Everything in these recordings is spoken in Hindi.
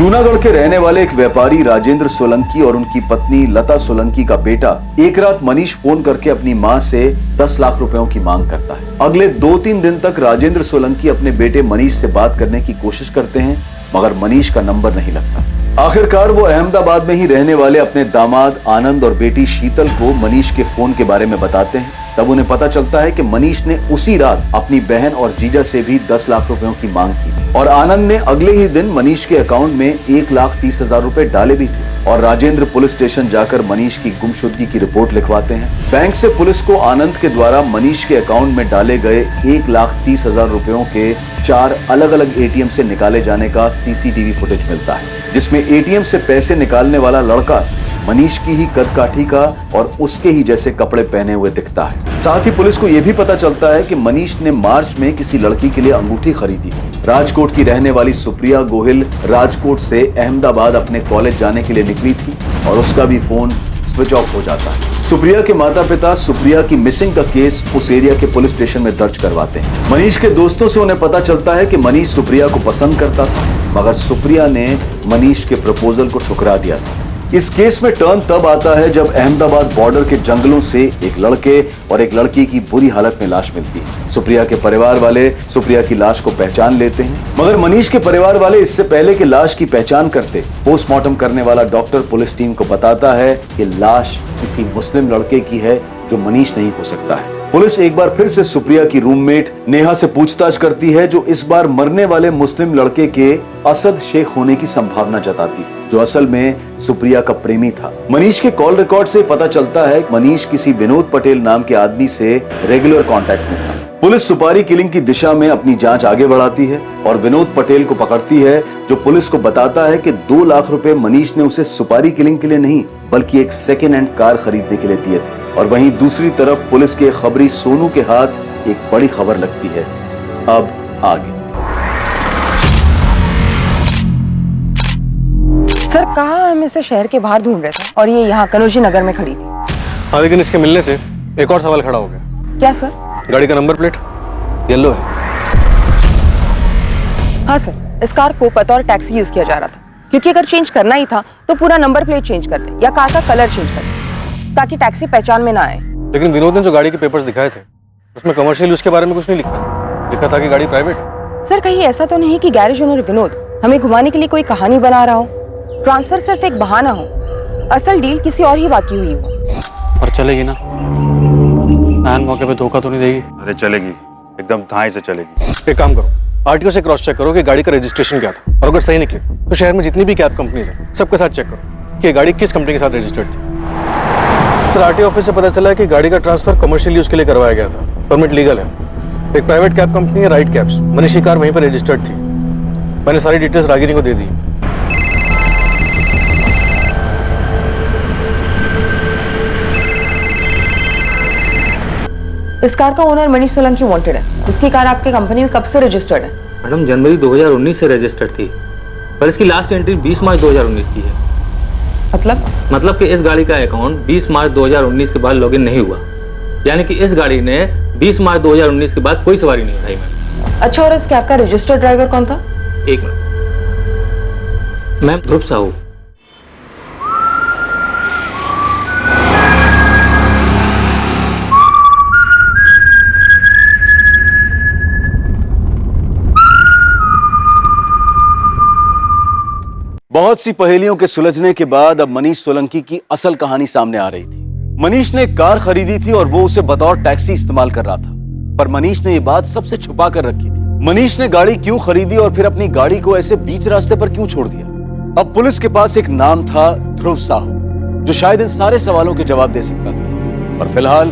जूनागढ़ के रहने वाले एक व्यापारी राजेंद्र सोलंकी और उनकी पत्नी लता सोलंकी का बेटा एक रात मनीष फोन करके अपनी मां से 10 लाख रुपयों की मांग करता है। अगले 2-3 दिन तक राजेंद्र सोलंकी अपने बेटे मनीष से बात करने की कोशिश करते हैं, मगर मनीष का नंबर नहीं लगता। आखिरकार वो अहमदाबाद में ही रहने वाले अपने दामाद आनंद और बेटी शीतल को मनीष के फोन के बारे में बताते हैं। तब उन्हें पता चलता है कि मनीष ने उसी रात अपनी बहन और जीजा से भी 10 लाख रुपयों की मांग की और आनंद ने अगले ही दिन मनीष के अकाउंट में 1,30,000 रुपए डाले भी थे। और राजेंद्र पुलिस स्टेशन जाकर मनीष की गुमशुदगी की रिपोर्ट लिखवाते हैं। बैंक से पुलिस को आनंद के द्वारा मनीष के अकाउंट में डाले गए 1,30,000 रुपयों के 4 अलग अलग एटीएम से निकाले जाने का सीसीटीवी फुटेज मिलता है, जिसमें एटीएम से पैसे निकालने वाला लड़का मनीष की ही कदकाठी का और उसके ही जैसे कपड़े पहने हुए दिखता है। साथ ही पुलिस को यह भी पता चलता है कि मनीष ने मार्च में किसी लड़की के लिए अंगूठी खरीदी। राजकोट की रहने वाली सुप्रिया गोहिल राजकोट से अहमदाबाद अपने कॉलेज जाने के लिए निकली थी और उसका भी फोन स्विच ऑफ हो जाता है। सुप्रिया के माता पिता सुप्रिया की मिसिंग का केस उस एरिया के पुलिस स्टेशन में दर्ज करवाते हैं। मनीष के दोस्तों से उन्हें पता चलता है कि मनीष सुप्रिया को पसंद करता था, मगर सुप्रिया ने मनीष के प्रपोजल को ठुकरा दिया था। इस केस में टर्न तब आता है जब अहमदाबाद बॉर्डर के जंगलों से एक लड़के और एक लड़की की बुरी हालत में लाश मिलती है। सुप्रिया के परिवार वाले सुप्रिया की लाश को पहचान लेते हैं, मगर मनीष के परिवार वाले इससे पहले कि लाश की पहचान करते, पोस्टमार्टम करने वाला डॉक्टर पुलिस टीम को बताता है कि लाश किसी मुस्लिम लड़के की है जो मनीष नहीं हो सकता है। पुलिस एक बार फिर से सुप्रिया की रूममेट नेहा से पूछताछ करती है, जो इस बार मरने वाले मुस्लिम लड़के के असद शेख होने की संभावना जताती है, जो असल में सुप्रिया का प्रेमी था। मनीष के कॉल रिकॉर्ड से पता चलता है कि मनीष किसी विनोद पटेल नाम के आदमी से रेगुलर कांटेक्ट में था। पुलिस सुपारी किलिंग की दिशा में अपनी जांच आगे बढ़ाती है और विनोद पटेल को पकड़ती है, जो पुलिस को बताता है कि 2 लाख रुपए मनीष ने उसे सुपारी किलिंग के लिए नहीं बल्कि एक सेकेंड हैंड कार खरीदने के लिए दिए थे। और वहीं दूसरी तरफ पुलिस के खबरी सोनू के हाथ एक बड़ी खबर लगती है। अब आगे। सर, कहा हम इसे शहर के बाहर ढूंढ रहे थे और ये यहाँ कनौजी नगर में खड़ी थी। हाँ, लेकिन इसके मिलने से एक और सवाल खड़ा हो गया। क्या सर? गाड़ी का नंबर प्लेट येलो है। हाँ सर, इस कार को बतौर टैक्सी यूज किया जा रहा था, क्योंकि अगर चेंज करना ही था तो पूरा नंबर प्लेट चेंज करते या कार का कलर चेंज करते ताकि टैक्सी पहचान में ना आए। लेकिन विनोद ने जो गाड़ी के पेपर्स दिखाए थे उसमें कमर्शियल यूज के बारे में कुछ नहीं लिखा था कि गाड़ी प्राइवेट। सर, कहीं ऐसा तो नहीं कि गैरेज ओनर विनोद हमें घुमाने के लिए कोई कहानी बना रहा हो, ट्रांसफर सिर्फ एक बहाना हो, असल डील किसी और ही बात की हुई हो। और चलेगी ना? एन मौके पे धोखा तो नहीं देगी? अरे चलेगी, एकदम धाए से चलेगी। एक काम करो, आरटीओ से क्रॉस चेक करो कि गाड़ी का रजिस्ट्रेशन क्या था, और अगर सही निकले तो शहर में जितनी भी कैब कंपनीज हैं सबके साथ चेक करो कि गाड़ी किस कंपनी के साथ रजिस्टर्ड थी। सर, आरटीओ ऑफिस से पता चला है कि गाड़ी का ट्रांसफर कमर्शियल यूज के लिए करवाया गया था, परमिट लीगल है। एक प्राइवेट कैब कंपनी है राइट कैब्स, मनीष की कार वहीं पर रजिस्टर्ड थी। मैंने सारी डिटेल्स रागिनी को दे दी। इस कार का ओनर मनीष सोलंकी वांटेड है। उसकी कार आपके कंपनी में कब से रजिस्टर्ड है? मैडम, जनवरी 2019 से रजिस्टर्ड थी, पर इसकी लास्ट एंट्री 20 मार्च 2019 की है। मतलब कि इस गाड़ी का अकाउंट 20 मार्च 2019 के बाद लॉगिन नहीं हुआ, यानी कि इस गाड़ी ने 20 मार्च 2019 के बाद कोई सवारी नहीं उठाई। मैम, अच्छा, और इस कैब का रजिस्टर्ड ड्राइवर कौन था? एक मिनट। मैम, ध्रुव साहू। बहुत सी पहेलियों के सुलझने के बाद अब मनीष सोलंकी की असल कहानी सामने आ रही थी। मनीष ने कार खरीदी थी और वो उसे बतौर टैक्सी इस्तेमाल कर रहा था, पर मनीष ने ये बात सबसे छुपा कर रखी थी। मनीष ने गाड़ी क्यों खरीदी और फिर अपनी गाड़ी को ऐसे बीच रास्ते पर क्यों छोड़ दिया? अब पुलिस के पास एक नाम था, ध्रुव साहू, जो शायद इन सारे सवालों के जवाब दे सकता था, पर फिलहाल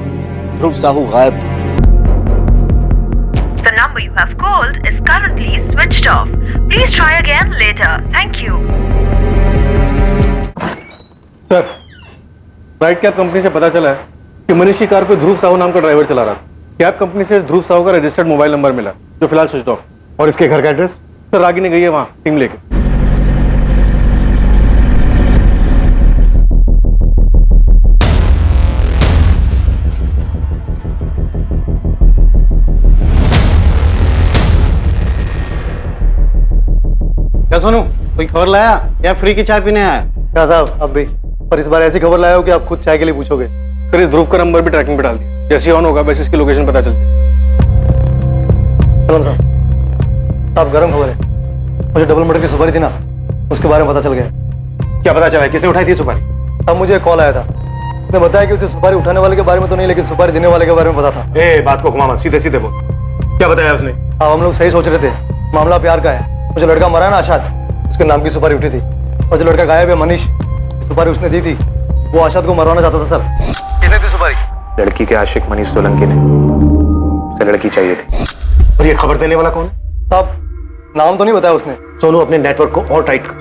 ध्रुव साहू गायब थे। The number you have called is currently switched off. Please try again later. Thank you. Sir, right cab company से पता चला है कि मनीष की कार को ध्रुव साहू नाम का ड्राइवर चला रहा था। कैब कंपनी से ध्रुव साहू का रजिस्टर्ड मोबाइल नंबर मिला, जो फिलहाल स्विच ऑफ। और इसके घर का एड्रेस? सर, रागिनी गई है वहां टीम लेके। क्या सोनू, कोई खबर लाया या फ्री की चाय पीने आया? क्या साहब, अब भी पर इस बार ऐसी खबर लाए हो कि आप खुद चाय के लिए पूछोगे। फिर इस ध्रुव का नंबर भी ट्रैकिंग पे डाल दिया, जैसे ऑन होगा वैसे इसकी लोकेशन पता चल जाएगी। साहब गरम खबर है, मुझे डबल मर्डर की सुपारी थी ना, उसके बारे में पता चल गया। क्या पता चला? किसने उठाई थी सुपारी? अब मुझे एक कॉल आया था, उसने बताया कि उसे सुपारी उठाने वाले के बारे में तो नहीं, लेकिन सुपारी देने वाले के बारे में पता था। बात को घुमा मत, सीधे सीधे बोल, क्या बताया उसने? हाँ, हम लोग सही सोच रहे थे, मामला प्यार का है। वो जो लड़का मरा ना आशाद, उसके नाम की सुपारी उठी थी, और जो लड़का गायब है मनीष, सुपारी उसने दी थी, वो आशाद को मरवाना चाहता था। सर किसने दी सुपारी? लड़की के आशिक मनीष सोलंकी ने, उसे लड़की चाहिए थी। और ये खबर देने वाला कौन है? साहब नाम तो नहीं बताया उसने। सोनू, अपने नेटवर्क को और टाइट कर,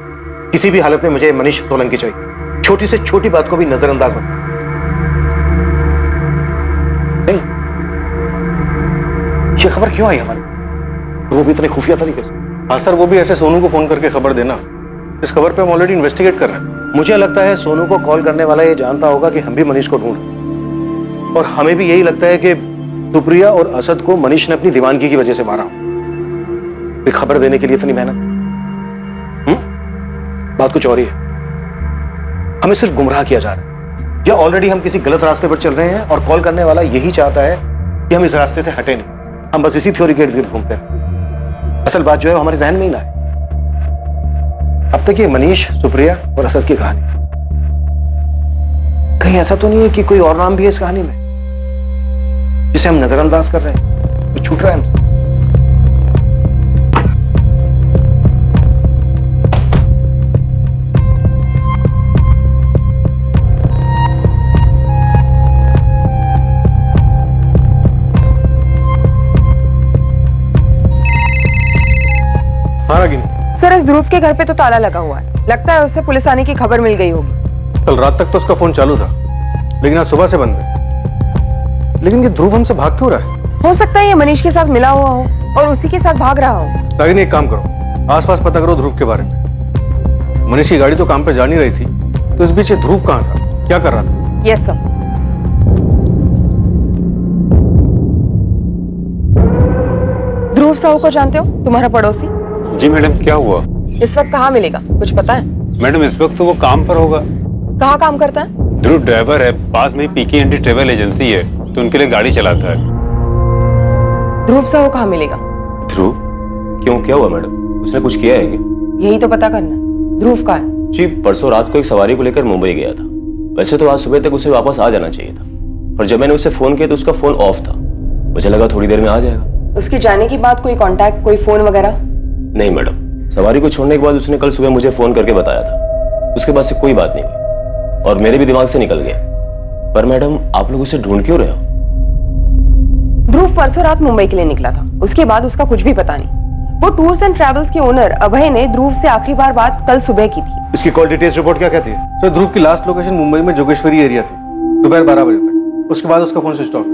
किसी भी हालत में मुझे मनीष सोलंकी चाहिए, छोटी से छोटी बात को भी नजरअंदाज मत। नहीं, ये खबर क्यों आई हमारे, वो भी इतने खुफिया तरीके से? हाँ सर, वो भी ऐसे सोनू को फोन करके खबर देना। इस खबर पे हम ऑलरेडी इन्वेस्टिगेट कर रहे हैं। मुझे लगता है सोनू को कॉल करने वाला ये जानता होगा कि हम भी मनीष को ढूंढ, और हमें भी यही लगता है कि सुप्रिया और असद को मनीष ने अपनी दीवानगी की वजह से मारा। फिर खबर देने के लिए इतनी मेहनत? बात कुछ और ही है, हमें सिर्फ गुमराह किया जा रहा है, या ऑलरेडी हम किसी गलत रास्ते पर चल रहे हैं और कॉल करने वाला यही चाहता है कि हम इस रास्ते से हटे नहीं, हम बस इसी थ्योरी के इर्द गिर्द घूमते हैं। असल बात जो है वो हमारे जहन में ही ना है। अब तक ये मनीष, सुप्रिया और असद की कहानी, कहीं ऐसा तो नहीं है कि कोई और नाम भी है इस कहानी में जिसे हम नजरअंदाज कर रहे हैं, कुछ छूट रहा है हमसे? सर इस ध्रुव के घर पे तो ताला लगा हुआ है, लगता है उससे पुलिस आने की खबर मिल गई होगी। कल रात तक तो उसका फोन चालू था, लेकिन आज सुबह से बंद है। लेकिन ये ध्रुव हमसे भाग क्यों रहा है? हो सकता है ये मनीष के साथ मिला हुआ हो और उसी के साथ भाग रहा हो। रागिनी एक काम करो, आसपास पता करो ध्रुव के बारे में। मनीष की गाड़ी तो काम पे जा नहीं रही थी, तो इस बीच ये ध्रुव कहाँ था, क्या कर रहा था? Yes sir. ध्रुव साहू को जानते हो, तुम्हारा पड़ोसी? जी मैडम, क्या हुआ? इस वक्त कहाँ मिलेगा, कुछ पता है? मैडम इस वक्त तो वो काम पर होगा। कहाँ काम करता है? ध्रुव ड्राइवर है, पास में पीके ट्रेवल एजेंसी है, तो उनके लिए गाड़ी चलाता है। ध्रुव साहू कहाँ मिलेगा? ध्रुव? क्यों, क्या हुआ मैडम? उसने कुछ किया है क्या? यही तो पता करना है। ध्रुव कहाँ है? जी परसों रात को एक सवारी को लेकर मुंबई गया था। वैसे तो आज सुबह तक उसे वापस आ जाना चाहिए था, पर जब मैंने उसे फोन किया तो उसका फोन ऑफ था। मुझे लगा थोड़ी देर में आ जाएगा। उसके जाने के बाद कोई कांटेक्ट, कोई फोन वगैरह? नहीं मैडम, सवारी को छोड़ने के बाद उसने कल सुबह मुझे फोन करके बताया था। उसके बाद से कोई बात नहीं हुई और मेरे भी दिमाग से निकल गया। पर मैडम आप लोग उसे ढूंढ क्यों रहे हो? ध्रुव परसों रात मुंबई के लिए निकला था, उसके बाद उसका कुछ भी पता नहीं। वो टूर्स एंड ट्रैवल्स के ओनर अभय ने ध्रुव से आखिरी बार बात कल सुबह की थी। इसकी कॉल डिटेल्स रिपोर्ट क्या कहती है? तो ध्रुव की लास्ट लोकेशन मुंबई में जोगेश्वरी एरिया थी, दोपहर 12 बजे तक। उसके बाद उसका फोन स्विच ऑफ है।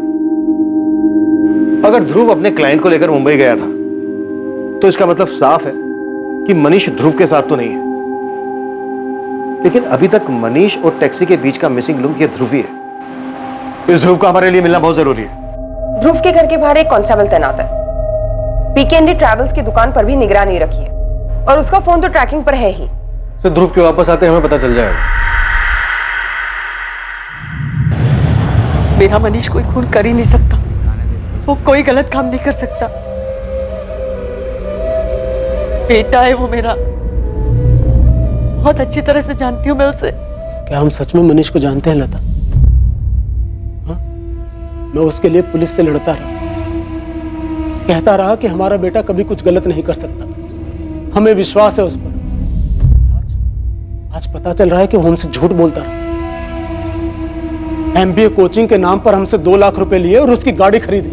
अगर ध्रुव अपने क्लाइंट को लेकर मुंबई गया था तो इसका मतलब साफ है कि मनीष ध्रुव के साथ तो नहीं है। लेकिन अभी तक मनीष और टैक्सी के बीच का मिसिंग लिंक ये ध्रुव ही है। इस ध्रुव का हमारे लिए मिलना बहुत जरूरी है। ध्रुव के घर के बाहर एक कांस्टेबल तैनात है। पीके ट्रैवल्स की दुकान पर भी निगरानी रखी है और उसका फोन तो ट्रैकिंग पर है ही। तो ध्रुव के वापस आते हमें पता चल जाएगा। मेरा मनीष कोई खून कर ही नहीं सकता, वो कोई गलत काम नहीं कर सकता। बेटा है वो मेरा, बहुत अच्छी तरह से जानती हूँ मैं उसे। क्या हम सच में मनीष को जानते हैं लता? हाँ? मैं उसके लिए पुलिस से लड़ता रहा, कहता रहा कि हमारा बेटा कभी कुछ गलत नहीं कर सकता, हमें विश्वास है उस पर। आज पता चल रहा है कि वो हमसे झूठ बोलता रहा। MBA कोचिंग के नाम पर हमसे 2 लाख रुपए लिए और उसकी गाड़ी खरीदी।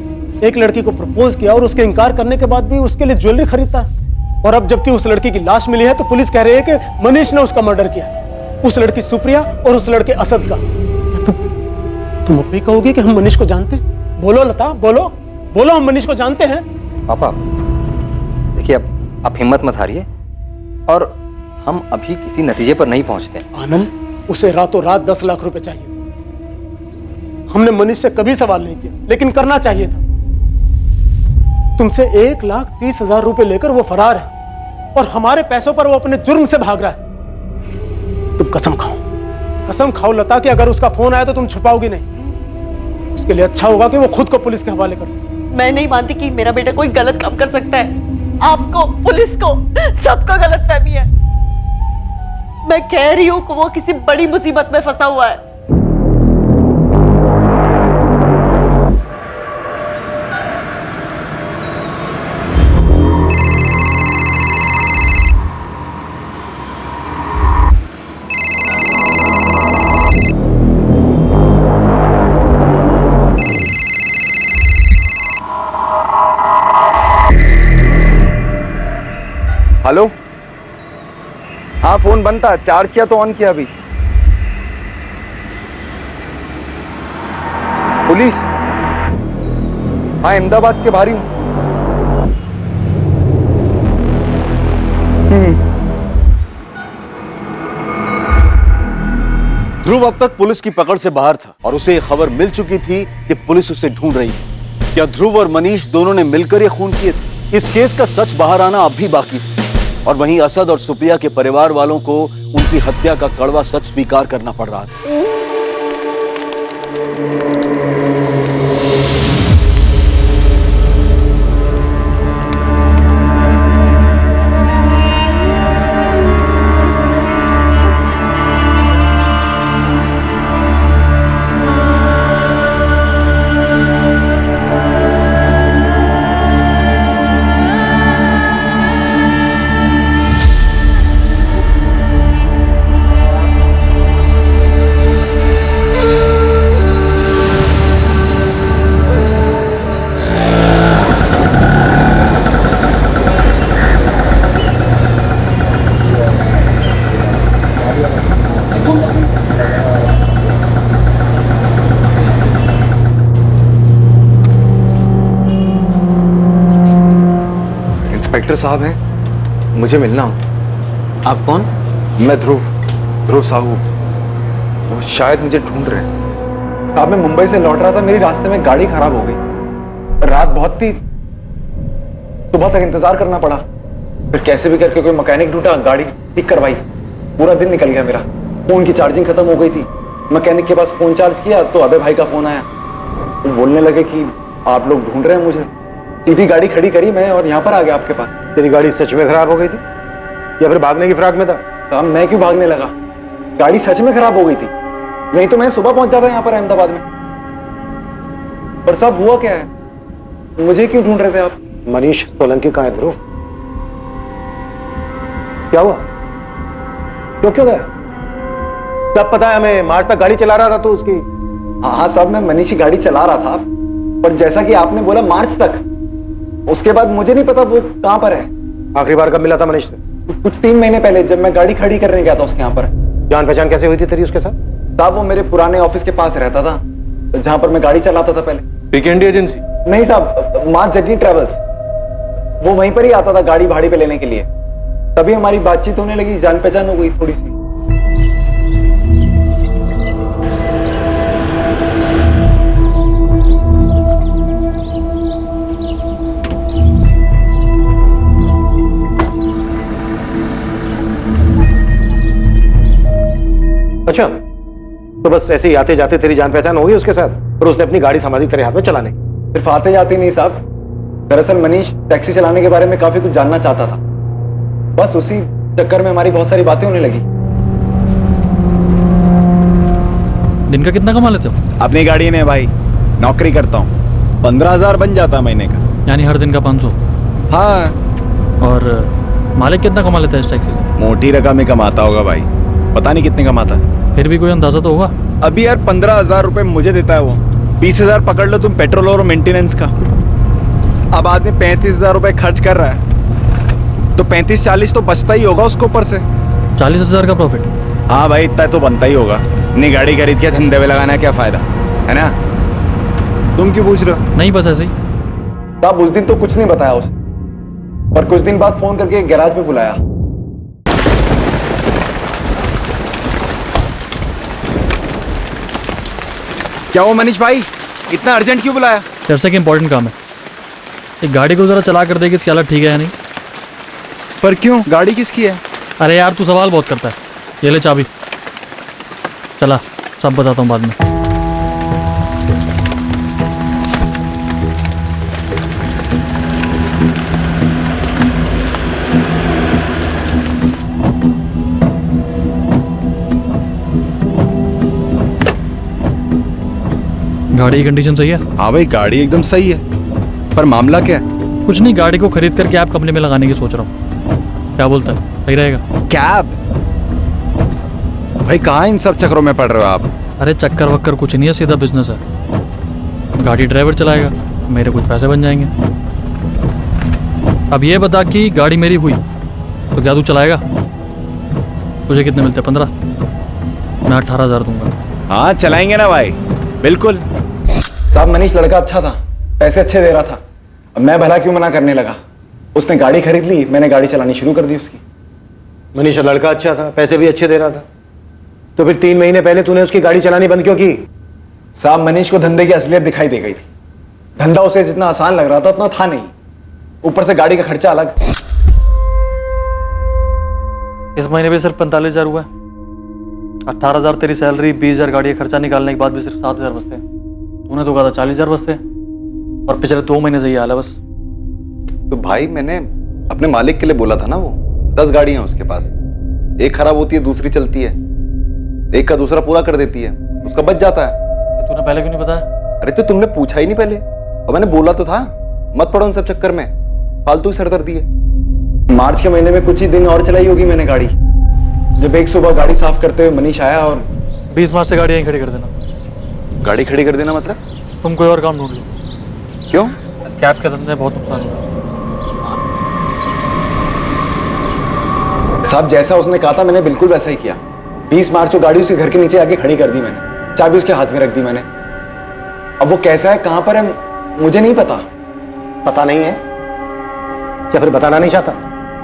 एक लड़की को प्रपोज किया और उसके इनकार करने के बाद भी उसके लिए ज्वेलरी खरीदता है। और अब जबकि उस लड़की की लाश मिली है तो पुलिस कह रही है कि मनीष ने उसका मर्डर किया, उस लड़की सुप्रिया और उस लड़के असद का। तुम अब भी कहोगे कि हम मनीष को जानते हैं? बोलो लता, बोलो बोलो, हम मनीष को जानते हैं। पापा देखिए, अब हिम्मत मत हारिए और हम अभी किसी नतीजे पर नहीं पहुंचते। आनंद, उसे रातों रात 10 लाख रुपए चाहिए। हमने मनीष से कभी सवाल नहीं किया, लेकिन करना चाहिए था। तुमसे 1,30,000 रुपए लेकर वो फरार है। और हमारे पैसों पर वो अपने जुर्म से भाग रहा है। तुम कसम खाओ लता कि अगर उसका फोन आया तो तुम छुपाओगी नहीं। उसके लिए अच्छा होगा कि वो खुद को पुलिस के हवाले कर दे। मैं नहीं मानती कि मेरा बेटा कोई गलत काम कर सकता है। आपको, पुलिस को, सबको गलतफहमी है। मैं कह रही हूं कि वो किसी बड़ी मुसीबत में फंसा हुआ है। हेलो, हाँ फोन बंद था, चार्ज किया तो ऑन किया अभी। पुलिस? हाँ अहमदाबाद के बाहर ही हूं। ध्रुव अब तक पुलिस की पकड़ से बाहर था और उसे यह खबर मिल चुकी थी कि पुलिस उसे ढूंढ रही है। क्या ध्रुव और मनीष दोनों ने मिलकर ये खून किए थे? इस केस का सच बाहर आना अब भी बाकी था और वहीं असद और सुप्रिया के परिवार वालों को उनकी हत्या का कड़वा सच स्वीकार करना पड़ रहा था। इंस्पेक्टर साहब हैं, मुझे मिलना हो। आप कौन? मैं ध्रुव साहू। वो शायद मुझे ढूंढ रहे हैं। साहब मैं मुंबई से लौट रहा था, मेरी रास्ते में गाड़ी खराब हो गई। रात बहुत थी, सुबह तक इंतजार करना पड़ा। फिर कैसे भी करके कोई मैकेनिक ढूंढा, गाड़ी ठीक करवाई। पूरा दिन निकल गया मेरा। फोन की चार्जिंग खत्म हो गई थी। मैकेनिक के पास फोन चार्ज किया तो अबे भाई का फोन आया। वो बोलने लगे कि आप लोग ढूंढ रहे हैं मुझे। सीधी गाड़ी खड़ी करी मैं और यहाँ पर आ गया आपके पास। तेरी गाड़ी सच में खराब हो गई थी या फिर भागने की फिराक में था? साहब मैं क्यों भागने लगा? गाड़ी सच में खराब हो गई थी, नहीं तो मैं सुबह पहुंच जाता यहाँ पर अहमदाबाद में। पर साहब हुआ क्या है? मुझे क्यों ढूंढ रहे थे आप? मनीष सोलंकी कहाँ है ध्रुव? क्या हुआ? क्यों गया? सब पता है हमें। मार्च तक गाड़ी चला रहा था तो उसकी। हाँ साहब मैं मनीष की गाड़ी चला रहा था, पर जैसा कि आपने बोला मार्च तक, उसके बाद मुझे नहीं पता वो कहां पर है। आखिरी बार कब मिला था मनीष से? कुछ 3 महीने पहले, जब मैं गाड़ी खड़ी करने गया था उसके यहाँ पर। जान पहचान कैसे हुई थी तेरी उसके साथ? साहब वो मेरे पुराने ऑफिस के पास रहता था, जहां पर मैं गाड़ी चलाता था पहले। पीकेएनडी एजेंसी? नहीं साहब, माँ जर्नी ट्रेवल्स। वो वहीं पर ही आता था गाड़ी भाड़े पे लेने के लिए। तभी हमारी बातचीत होने लगी, जान पहचान हो गई थोड़ी सी। अच्छा, तो बस ऐसे ही आते जाते तेरी जान पहचान हो गई उसके साथ और उसने अपनी गाड़ी थमा दी तेरे हाथ में चलाने। सिर्फ आते जाते नहीं साहब, दरअसल मनीष टैक्सी चलाने के बारे में काफी कुछ जानना चाहता था। बस उसी चक्कर में हमारी बहुत सारी बातें होने लगी। दिन का कितना कमा लेते हो? अपनी गाड़ी ने भाई, नौकरी करता हूँ। 15,000 बन जाता है महीने का। यानी हर दिन का 500? हाँ। और मालिक कितना कमा लेता है इस टैक्सी से? मोटी रकम ही कमाता होगा भाई, पता नहीं कितने कमाता है। फिर भी कोई अंदाजा तो होगा? अभी यार 15,000 रुपए मुझे देता है वो। 20,000 पकड़ लो तुम पेट्रोल और मेंटेनेंस का। अब आदमी 35,000 रुपए खर्च कर रहा है तो 35-40 तो बचता ही होगा उसको ऊपर से। 40,000 का प्रॉफिट? हाँ भाई, इतना तो बनता ही होगा। नहीं गाड़ी खरीद के धंधे में लगाना क्या फायदा है ना? तुम क्यों पूछ रहे हो? नहीं बस ऐसे ही। साहब उस दिन तो कुछ नहीं बताया उसे, पर कुछ दिन बाद फोन करके गैराज में बुलाया। क्या वो मनीष भाई, इतना अर्जेंट क्यों बुलाया? जैसे कि इंपॉर्टेंट काम है। एक गाड़ी को जरा चला कर देखिए इसकी हालत ठीक है या नहीं। पर क्यों? गाड़ी किसकी है? अरे यार तू सवाल बहुत करता है। ये ले चाबी, चला सब बताता हूँ बाद में। गाड़ी की कंडीशन सही है? हाँ भाई, गाड़ी एकदम सही है, पर मामला क्या है? कुछ नहीं, गाड़ी को खरीद कर कैब कंपनी में लगाने की सोच रहा हूँ। क्या बोलता है, सही रहेगा? कैब? भाई कहाँ इन सब चक्करों में पड़ रहे हो आप? अरे चक्कर वक्कर कुछ नहीं है, सीधा बिजनेस है। गाड़ी ड्राइवर चलाएगा, मेरे कुछ पैसे बन जाएंगे। अब ये बता कि गाड़ी मेरी हुई तो क्या तू चलाएगा? तुझे कितने मिलते हैं? 15? मैं 18,000 दूंगा। हाँ चलाएंगे ना भाई, बिल्कुल। साहब मनीष लड़का अच्छा था, पैसे अच्छे दे रहा था। अब मैं भला क्यों मना करने लगा? उसने गाड़ी खरीद ली, मैंने गाड़ी चलानी शुरू कर दी उसकी। मनीष लड़का अच्छा था, पैसे भी अच्छे दे रहा था, तो फिर 3 महीने पहले तूने उसकी गाड़ी चलानी बंद क्यों की? साहब मनीष को धंधे की असलियत दिखाई दे गई थी। धंधा उसे जितना आसान लग रहा था उतना था नहीं, ऊपर से गाड़ी का खर्चा अलग। इस महीने भी सिर्फ 45,000 हुआ है। 18,000 तेरी सैलरी, 20,000 गाड़ी का खर्चा निकालने के बाद भी सिर्फ 7,000 बचते हैं। तूने तो कहा था 40,000 बचते हैं, और पिछले 2 महीने से ये हाल है बस। तो भाई मैंने अपने मालिक के लिए बोला था ना, वो 10 गाड़ियां हैं उसके पास, एक खराब होती है दूसरी चलती है, एक का दूसरा पूरा कर देती है, उसका बच जाता है। तूने पहले क्यों नहीं बताया? अरे तो तुमने पूछा ही नहीं पहले, और मैंने बोला तो था मत पड़ो उन सब चक्कर में, फालतू ही सरदर्दी है। मार्च के महीने में कुछ ही दिन और चलाई होगी मैंने गाड़ी, जब एक सुबह गाड़ी साफ करते हुए मनीष आया और 20 मार्च से गाड़ी यहीं खड़ी कर देना। गाड़ी खड़ी कर देना मतलब? तुम कोई और काम ढूंढ लो। क्यों? इस कैब के धंधे बहुत नुकसान होगा। साहब जैसा उसने कहा था मैंने बिल्कुल वैसा ही किया। 20 मार्च को गाड़ी उसके घर के नीचे आके खड़ी कर दी मैंने, चाबी उसके हाथ में रख दी मैंने। अब वो कैसा है, कहां पर है, मुझे नहीं पता। पता नहीं है? क्या फिर बताना नहीं चाहता?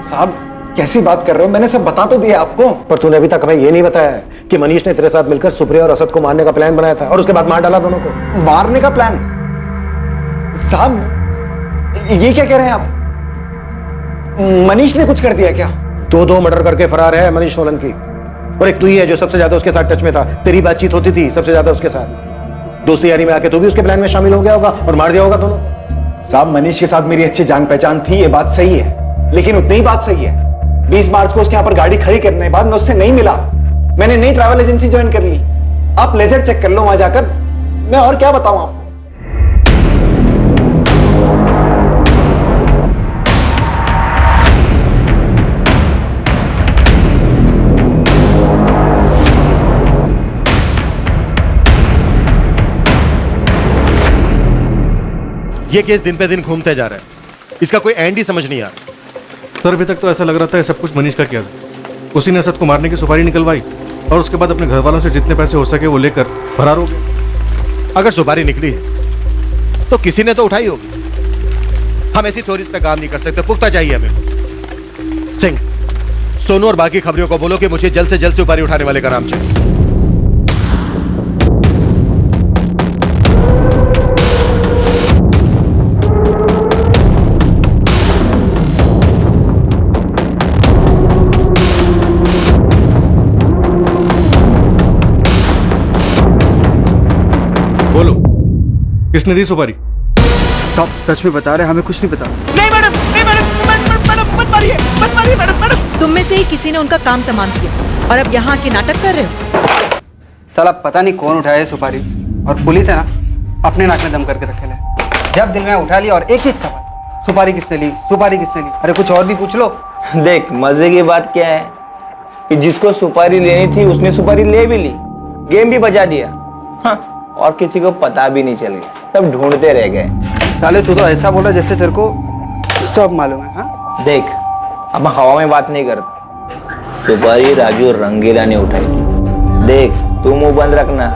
साहब कैसी बात कर रहे हो, मैंने सब बता तो दिया आपको। पर तूने अभी तक हमें ये नहीं बताया है कि मनीष ने तेरे साथ मिलकर सुप्रिया और असद को मारने का प्लान बनाया था और उसके बाद मार डाला दोनों को। मारने का प्लान? साहब ये क्या कह रहे हैं आप? मनीष ने कुछ कर दिया क्या? 2 मर्डर करके फरार है मनीष सोलंकी, और एक तू ही है जो सबसे ज्यादा उसके साथ टच में था। तेरी बातचीत होती थी सबसे ज्यादा उसके साथ। दोस्ती यारी में आके तू भी उसके प्लान में शामिल हो गया होगा और मार दिया होगा दोनों। साहब मनीष के साथ मेरी अच्छी जान पहचान थी, ये बात सही है, लेकिन उतनी ही बात सही है 20 मार्च को उसके यहाँ पर गाड़ी खड़ी करने के बाद मैं उससे नहीं मिला, मैंने नई ट्रैवल एजेंसी ज्वाइन कर ली। आप लेजर चेक कर लो वहां जाकर, मैं और क्या बताऊं आपको। ये केस दिन पे दिन घूमते जा रहा है, इसका कोई एंड ही समझ नहीं आ रहा। सर अभी तक तो ऐसा लग रहा था ये सब कुछ मनीष का किया था। उसी ने असद को मारने की सुपारी निकलवाई और उसके बाद अपने घर वालों से जितने पैसे हो सके वो लेकर फरार हो गए। अगर सुपारी निकली है तो किसी ने तो उठाई होगी। हम ऐसी थ्योरीज पे काम नहीं कर सकते, पुख्ता चाहिए हमें। सिंह, सोनू और बाकी खबरियों को बोलो कि मुझे जल्द से जल्द सुपारी उठाने वाले का नाम चाहिए। किसने दी सुपारी? साहब सच में बता रहे, हमें कुछ नहीं पता। नहीं मैडम, नहीं मैडम, मैडम मत मारिए मैडम, मैडम। तुम में से ही किसी ने उनका काम तमाम किया और अब यहाँ के नाटक कर रहे हो। साला पता नहीं कौन उठाया सुपारी, और पुलिस है ना अपने नाक में दम करके रखे ले। जब दिल में उठा लिया और एक ही सवाल, सुपारी किसने ली, सुपारी किसने ली। अरे कुछ और भी पूछ लो। देख मजे की बात क्या है कि जिसको सुपारी लेनी थी उसने सुपारी ले भी ली, गेम भी बजा दिया। हाँ, और किसी को पता भी नहीं चल गया, सब ढूंढते रह गए। साले तू तो ऐसा बोला जैसे तेरे को सब मालूम है। हाँ देख अब हवा में बात नहीं करते, सुपारी राजू रंगीला ने उठाई थी। देख तू मुंह बंद रखना,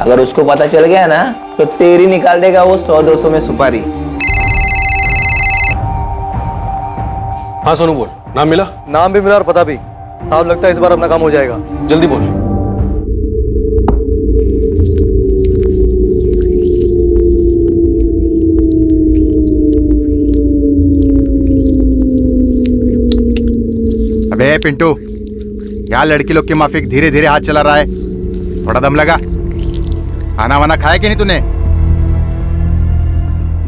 अगर उसको पता चल गया ना तो तेरी निकाल देगा वो 100-200 में सुपारी। हाँ सोनू बोल, नाम मिला? नाम भी मिला और पता भी। साहब लगता है इस बार अपना काम हो जाएगा। जल्दी बोल। ए पिंटू, यहाँ लड़की लोग के माफिक धीरे धीरे हाथ चला रहा है, थोड़ा दम लगा। खाना वाना खाया कि नहीं तूने?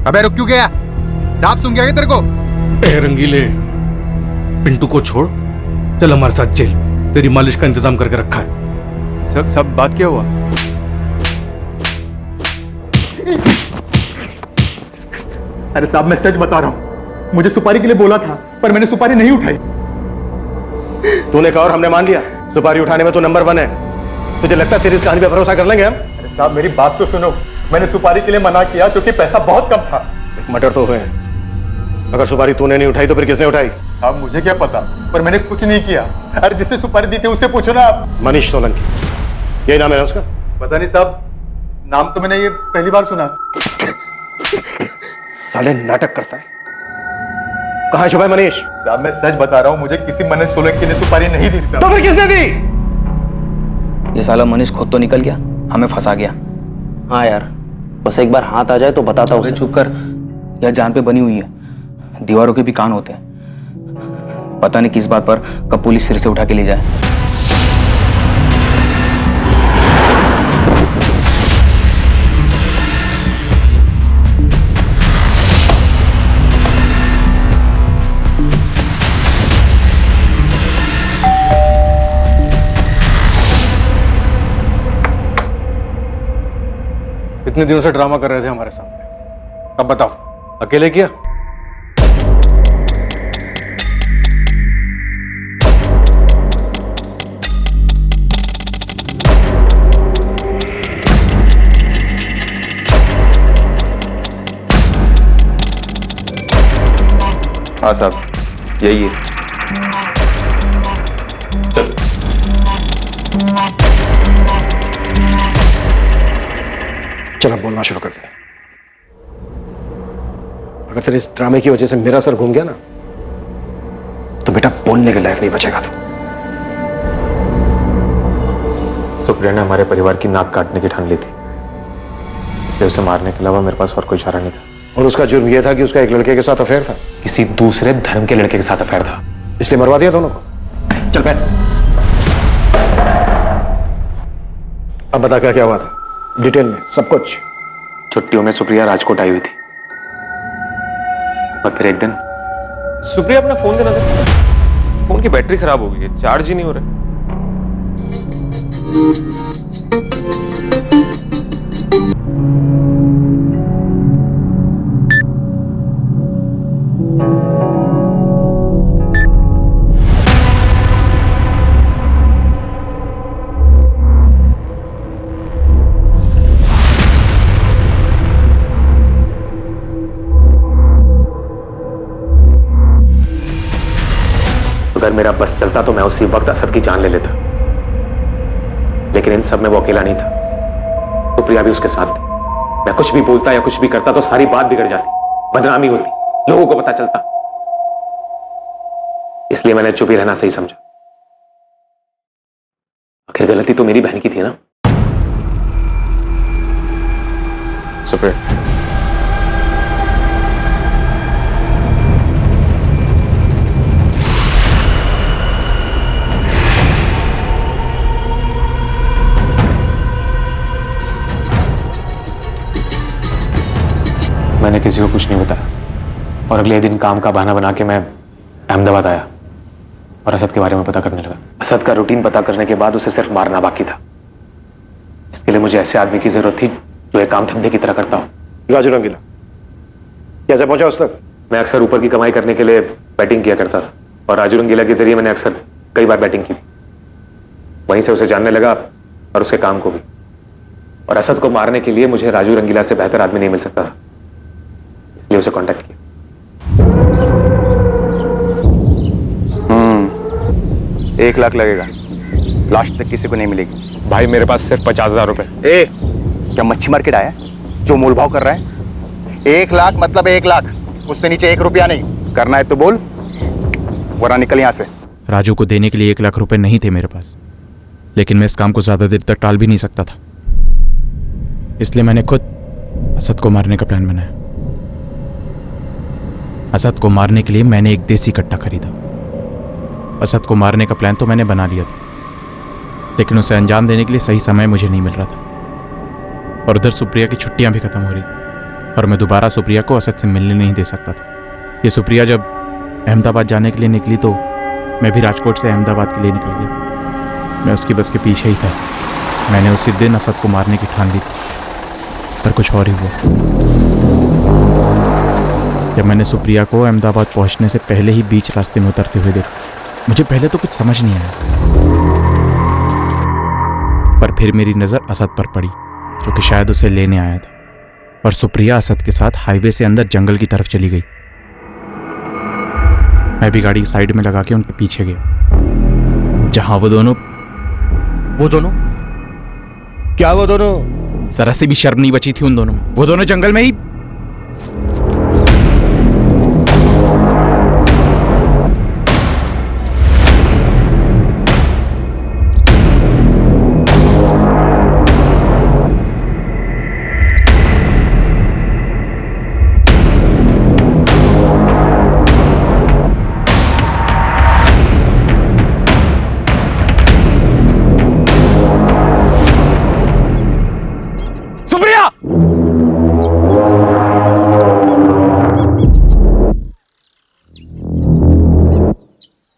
अबे रुक क्यों गया? सांप सूंघ गया क्या तेरे को? ए रंगीले, पिंटू को छोड़, चल हमारे साथ जेल। तेरी मालिश का इंतजाम करके रखा है। सब बात क्या हुआ? अरे साहब मैं सच बता रहा हूं, मुझे सुपारी के लिए बोला था पर मैंने सुपारी नहीं उठाई। तूने कहा और हमने मान लिया। सुपारी उठाने में तू नंबर 1 है। तुझे लगता है तेरी इस कहानी पे भरोसा कर लेंगे हम? अरे साहब मेरी बात तो सुनो, मैंने सुपारी के लिए मना किया क्योंकि पैसा बहुत कम था। एक मटर तो हुए। अगर सुपारी तूने नहीं उठाई तो फिर किसने उठाई? अब मुझे क्या पता, पर मैंने कुछ नहीं किया। अरे जिससे सुपारी दी थी उससे पूछो ना आप। मनीष सोलंकी, यही नाम है ना उसका? पता नहीं साहब, नाम तो मैंने ये पहली बार सुना। साले नाटक करता है। कहाँ है छुपा मनीष? साहब मैं सच बता रहा हूँ, मुझे किसी मनीष सोलंकी ने सुपारी नहीं दी थी। तो फिर किसने दी? ये साला मनीष खुद तो निकल गया, हमें फंसा गया। हाँ यार, बस एक बार हाथ आ जाए तो बताता हूँ। चुप कर, यह जान पे बनी हुई है, दीवारों के भी कान होते हैं। पता नहीं किस बात पर कब पुलिस फिर से उठा के ले जाए। इतने दिनों से ड्रामा कर रहे थे हमारे सामने, अब बताओ अकेले किया? हाँ साहब, यही है। चल अब बोलना शुरू कर दे। अगर तेरे इस ड्रामे की वजह से मेरा सर घूम गया ना, तो बेटा बोलने के लायक नहीं बचेगा तू। सुप्रिया ने हमारे परिवार की नाक काटने की ठान ली थी, इसलिए उसे मारने के अलावा मेरे पास और कोई चारा नहीं था। और उसका जुर्म यह था कि उसका एक लड़के के साथ अफेयर था। किसी दूसरे धर्म के लड़के के साथ अफेयर था, इसलिए मरवा दिया दोनों को। चल बैठ। अब बता क्या क्या हुआ था डिटेल में, सब कुछ। छुट्टियों में सुप्रिया राजकोट आई हुई थी, और फिर एक दिन सुप्रिया अपना फोन देना था। फोन की बैटरी खराब हो गई है, चार्ज ही नहीं हो रहा। अगर मेरा बस चलता तो मैं उसी वक्त असद की जान ले लेता, लेकिन इन सब में वो अकेला नहीं था, सुप्रिया भी उसके साथ थी। मैं कुछ भी बोलता या कुछ भी करता तो सारी बात बिगड़ जाती, बदनामी होती, लोगों को पता चलता। इसलिए मैंने चुप ही रहना सही समझा। आखिर गलती तो मेरी बहन की थी ना। सुप्रिया, मैंने किसी को कुछ नहीं बताया, और अगले दिन काम का बहाना बना के मैं अहमदाबाद आया और असद के बारे में पता करने लगा। असद का रूटीन पता करने के बाद उसे सिर्फ मारना बाकी था। इसके लिए मुझे ऐसे आदमी की जरूरत थी जो एक काम धंधे की तरह करता हो। राजू रंगीला कैसे पहुंचा उस तक? मैं अक्सर ऊपर की कमाई करने के लिए बैटिंग किया करता था, और राजू रंगीला के जरिए मैंने अक्सर कई बार बैटिंग की। वहीं से उसे जानने लगा और उसके काम को भी। और असद को मारने के लिए मुझे राजू रंगीला से बेहतर आदमी नहीं मिल सकता था, इसलिए उसे कांटेक्ट किया। 1 लाख लगेगा, लास्ट तक किसी को नहीं मिलेगी। भाई मेरे पास सिर्फ 50,000 रुपए। ए, क्या मच्छी मार्केट आया जो मोल भाव कर रहा है? 1 लाख मतलब 1 लाख, उससे नीचे 1 रुपया नहीं। करना है तो बोल, वरना निकल यहां से। राजू को देने के लिए 1 लाख रुपए नहीं थे मेरे पास, लेकिन मैं इस काम को ज्यादा देर तक टाल भी नहीं सकता था, इसलिए मैंने खुद असद को मारने का प्लान बनाया। असद को मारने के लिए मैंने एक देसी कट्टा खरीदा, असद को मारने का प्लान तो मैंने बना लिया था, लेकिन उसे अंजाम देने के लिए सही समय मुझे नहीं मिल रहा था। और उधर सुप्रिया की छुट्टियां भी खत्म हो रही थी और मैं दोबारा सुप्रिया को असद से मिलने नहीं दे सकता था। ये सुप्रिया जब अहमदाबाद जाने के लिए निकली तो मैं भी राजकोट से अहमदाबाद के लिए निकल गया। मैं उसकी बस के पीछे ही था। मैंने उसी दिन असद को मारने की ठान ली थी, पर कुछ और ही हुआ। जब मैंने सुप्रिया को अहमदाबाद पहुंचने से पहले ही बीच रास्ते में उतरते हुए देखा, मुझे पहले तो कुछ समझ नहीं आया, पर फिर मेरी नज़र असद पर पड़ी, जो कि शायद उसे लेने आया था। और सुप्रिया असद के साथ हाईवे से अंदर जंगल की तरफ चली गई। मैं भी गाड़ी साइड में लगा के उनके पीछे गया, जहां वो दोनों क्या वो दोनों? जरा से भी शर्म नहीं बची थी उन दोनों में। वो दोनों जंगल में ही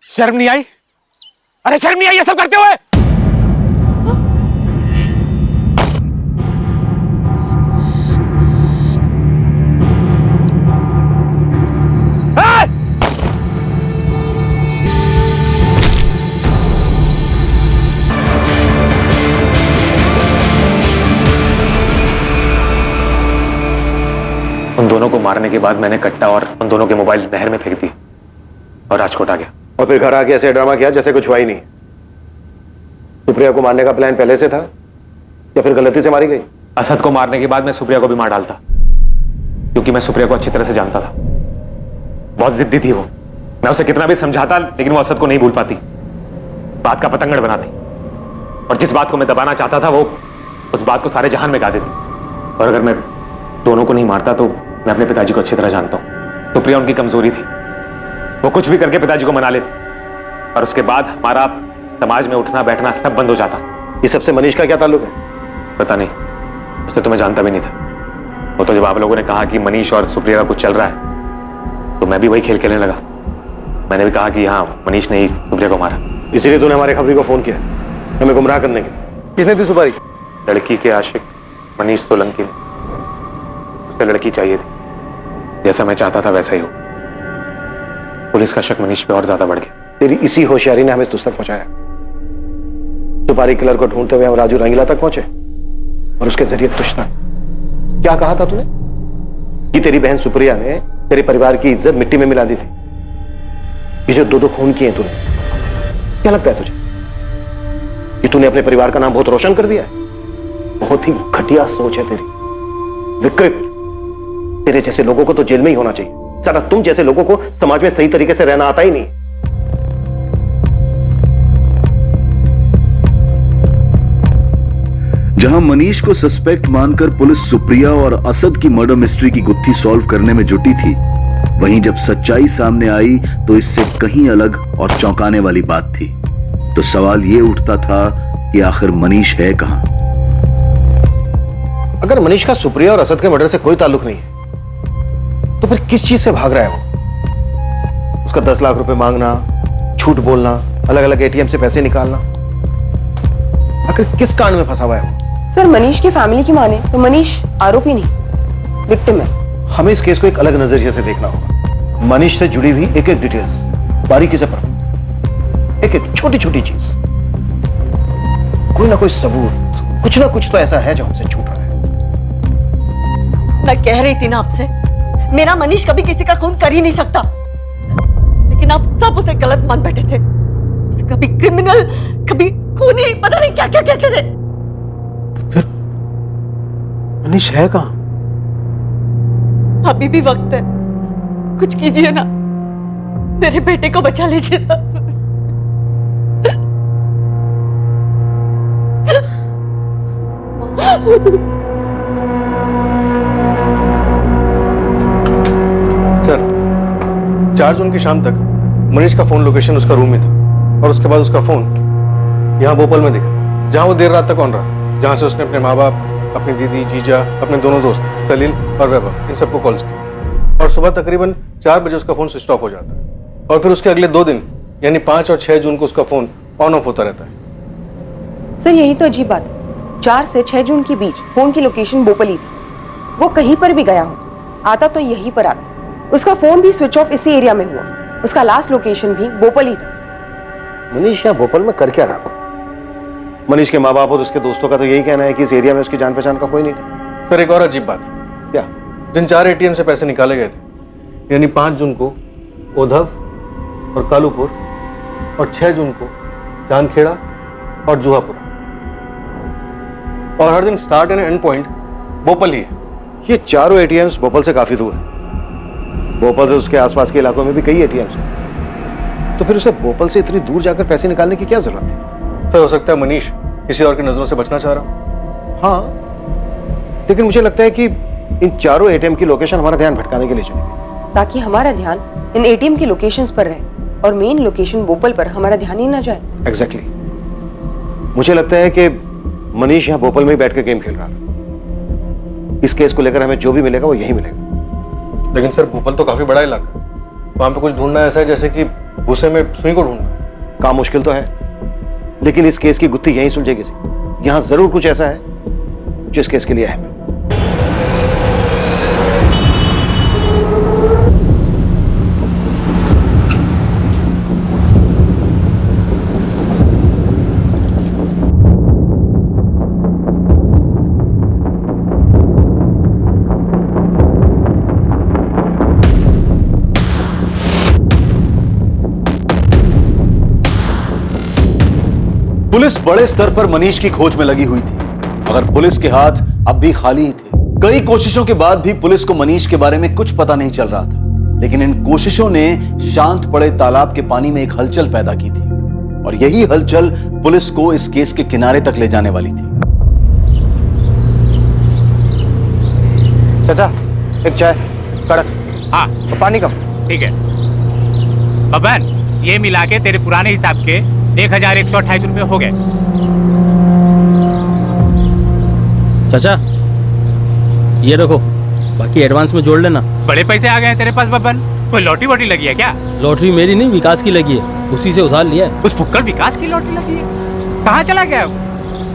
शर्म नहीं आई? अरे शर्म नहीं आई ये सब करते हुए? उन दोनों को मारने के बाद मैंने कट्टा और उन दोनों के मोबाइल नहर में फेंक दिए और राजकोट आ गया। और फिर घर आके ऐसे ड्रामा किया जैसे कुछ हुआ ही नहीं। सुप्रिया को मारने का प्लान पहले से था या फिर गलती से मारी गई? असद को मारने के बाद मैं सुप्रिया को भी मार डालता, क्योंकि मैं सुप्रिया को अच्छी तरह से जानता था। बहुत जिद्दी थी वो। मैं उसे कितना भी समझाता, लेकिन वो असद को नहीं भूल पाती, बात का पतंगड़ बनाती, और जिस बात को मैं दबाना चाहता था वो उस बात को सारे जहान में गा देती। और अगर मैं दोनों को नहीं मारता तो मैं अपने पिताजी को अच्छी तरह जानता हूं। सुप्रिया उनकी कमजोरी थी, वो कुछ भी करके पिताजी को मना लेती, और उसके बाद हमारा समाज में उठना बैठना सब बंद हो जाता। ये सबसे मनीष का क्या ताल्लुक है? पता नहीं, उसे तो मैं जानता भी नहीं था। वो तो जब आप लोगों ने कहा कि मनीष और सुप्रिया का कुछ चल रहा है, तो मैं भी वही खेल खेलने लगा। मैंने भी कहा कि हाँ, मनीष ने ही सुप्रिया को मारा। इसीलिए तूने हमारे खबरी को फोन किया हमें गुमराह करने के? किसने दी सुपारी? लड़की के आशिक मनीष सोलंकी ने। उसे लड़की चाहिए थी, जैसा मैं चाहता था वैसा ही हो। पुलिस का शक मनीष पे और ज्यादा बढ़ गया। तेरी इसी होशियारी ने हमें तुझ तक पहुंचाया। सुपारी किलर को ढूंढते हुए हम राजू रंगीला तक पहुंचे और उसके जरिए तुझ तक। क्या कहा था तूने? कि तेरी बहन सुप्रिया ने तेरे परिवार की इज्जत मिट्टी में मिला दी थी। ये जो दो खून किए तूने, क्या लगता है तुझे कि तूने अपने परिवार का नाम बहुत रोशन कर दिया है? बहुत ही घटिया सोच है तेरी, विकृत। तेरे जैसे लोगों को तो जेल में ही होना चाहिए। साला तुम जैसे लोगों को समाज में सही तरीके से रहना आता ही नहीं। जहां मनीष को सस्पेक्ट मानकर पुलिस सुप्रिया और असद की मर्डर मिस्ट्री की गुत्थी सॉल्व करने में जुटी थी, वहीं जब सच्चाई सामने आई तो इससे कहीं अलग और चौंकाने वाली बात थी। तो सवाल यह उठता था कि आखिर मनीष है कहां? अगर मनीष का सुप्रिया और असद के मर्डर से कोई ताल्लुक नहीं है, तो फिर किस चीज से भाग रहा है वो? उसका 10 लाख रुपए मांगना, झूठ बोलना, अलग अलग एटीएम से पैसे निकालना, आखिर किस कांड में फंसा हुआ है वो? सर, मनीष की फैमिली की माने तो मनीष आरोपी नहीं, विक्टिम है। हमें इस केस को एक अलग नजरिए से देखना होगा। मनीष से जुड़ी हुई एक एक डिटेल्स बारीकी से पढ़ो, एक एक छोटी छोटी चीज, कोई ना कोई सबूत, कुछ ना कुछ तो ऐसा है जो हमसे छूट रहा है। मैं कह रही थी ना आपसे, मेरा मनीष कभी किसी का खून कर ही नहीं सकता, लेकिन आप सब उसे गलत मान बैठे थे। उसे कभी क्रिमिनल, कभी खूनी, पता नहीं क्या क्या कहते थे। फिर मनीष है कहां? अभी भी वक्त है, कुछ कीजिए ना, मेरे बेटे को बचा लीजिए ना। सर, 4 जून की शाम तक मनीष का फोन लोकेशन उसका रूम में था। और उसके बाद उसका फोन यहाँ भोपाल में दिखा, जहाँ वो देर रात तक ऑन रहा, जहाँ से उसने अपने माँ बाप, अपनी दीदी, जीजा, अपने दोनों दोस्त सलील और वैभव इन सबको कॉल्स किया। और सुबह तकरीबन 4 बजे उसका फोन स्विच ऑफ हो जाता है और फिर उसके अगले 2 दिन यानी 5 और 6 जून को उसका फोन ऑन ऑफ होता रहता है। सर यही तो अजीब बात है, 4 से 6 जून के बीच फोन की लोकेशन भोपाल ही थी। वो कहीं पर भी गया हो, आता तो यहीं पर आता। उसका फोन भी स्विच ऑफ इसी एरिया में हुआ। उसका लास्ट लोकेशन भी भोपाल ही था। मनीष यहाँ भोपाल में कर क्या रहा था? मनीष के माँ बाप और उसके दोस्तों का तो यही कहना है कि इस एरिया में उसकी जान पहचान का कोई नहीं था। सर एक और अजीब बात, क्या? जिन 4 एटीएम से पैसे निकाले गए थे, यानी 5 जून को ओधव और कालूपुर और 6 जून को चांदखेड़ा और जुहापुरा, और हर दिन start and end point Bhopal ही है। ये चारों एटीएम्स भोपाल से काफी दूर है। भोपाल से उसके आसपास के इलाकों में भी कई एटीएम्स हैं। तो फिर उसे भोपाल से इतनी दूर जाकर पैसे निकालने की क्या जरूरत है? सर हो सकता है मनीष किसी और की नजरों से बचना चाह रहा। हाँ, लेकिन मुझे लगता है कि इन चारों एटीएम की लोकेशन हमारा ध्यान भटकाने के लिए चली गई, ताकि हमारा ध्यान इन एटीएम की लोकेशंस पर रहे और मेन लोकेशन भोपाल पर हमारा ध्यान ही ना जाए। एग्जैक्टली। मुझे लगता है कि मनीष यहाँ भोपाल में ही बैठ के गेम खेल रहा था। इस केस को लेकर हमें जो भी मिलेगा वो यही मिलेगा। लेकिन सर भोपाल तो काफी बड़ा इलाका, वहां पे कुछ ढूंढना ऐसा है जैसे कि भूसे में सुई को ढूंढना। काम मुश्किल तो है, लेकिन इस केस की गुत्थी यहीं सुलझेगी। यहाँ जरूर कुछ ऐसा है जो इस केस के लिए अहम है। पुलिस बड़े स्तर पर मनीष की खोज में लगी हुई थी, मगर पुलिस के हाथ अब भी खाली ही थे। कई कोशिशों के बाद भी पुलिस को मनीष के बारे में कुछ पता नहीं चल रहा था, लेकिन इन कोशिशों ने शांत पड़े तालाब के पानी में एक हलचल पैदा की थी, और यही हलचल पुलिस को इस केस के किनारे तक ले जाने वाली थी। चाचा, एक चाय कड़क। हाँ, और पानी कम। ठीक है बबन, ये मिला के तेरे पुराने हिसाब के 1128 रुपए हो गए। चाचा ये देखो, बाकी एडवांस में जोड़ लेना। बड़े पैसे आ गए हैं तेरे पास बबन। कोई लॉटरी वोटरी लगी है क्या? लॉटरी मेरी नहीं, विकास की लगी है, उसी से उधार लिया है। उस फुक्कड़ विकास की लॉटरी लगी है? कहाँ चला गया वो?